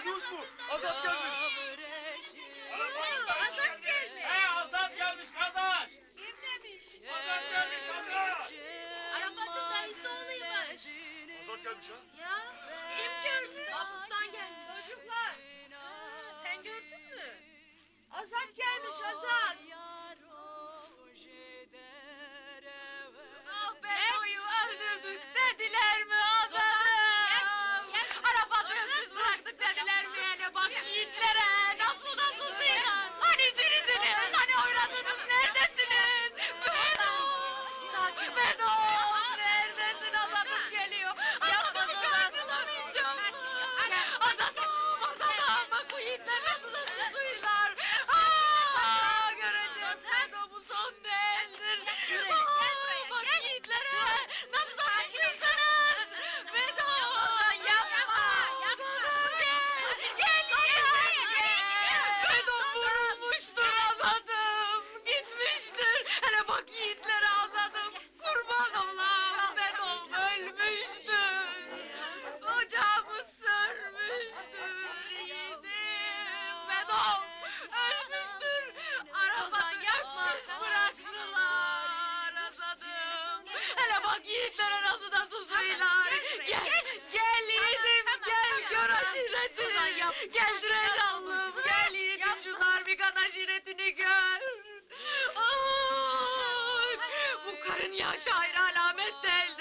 Duydunuz mu? Azat gelmiş. Azat gelmiş. He Azat gelmiş kardeş. Kim demiş? Azat gelmiş Azat. Arafat'ın dayısı olaymış. Azat gelmiş ha. Ya kim görmüş? Mahpustan gelmiş. Çocuklar. Sen gördün mü? Azat gelmiş Azat. Ah Bedo'yu öldürdük dediler mi Azat'ım? Arafat'ı siz bıraktık dediler mi hele bak yiğitlere nasıl Sinan? Hani ciridiniz hani oynadınız neredesiniz? Bedo! Sakin Bedo! Neredesin Azat'ım geliyor? Azat'ımı karşılamayacağım. Azat'ım bak bu yiğitler nasıl da susuyorlar. Göreceğiz Bedo bu son değildir. Bak yiğitlere nasıl da susuyorsunuz. Bedo! Yapma! Gel! Bedo vurulmuştur Azat'ım. Gitmiştir. Hele bak yiğitlere Azat'ım. Kurban olam Bedo ölmüştür. Ocağımı sörmüştür yiğidim. Bedo ölmüştür. Arabanı yaksız bıraktılar Azat'ım. Hele bak yiğitlere nasıl da susuyorlar. Gel yiğidim gel gör aşireti. Gel Direcanlım gel yiğidim şu Darbika'nın aşiretini gör. Ay, bu karın yaşı ayrı alamet değil.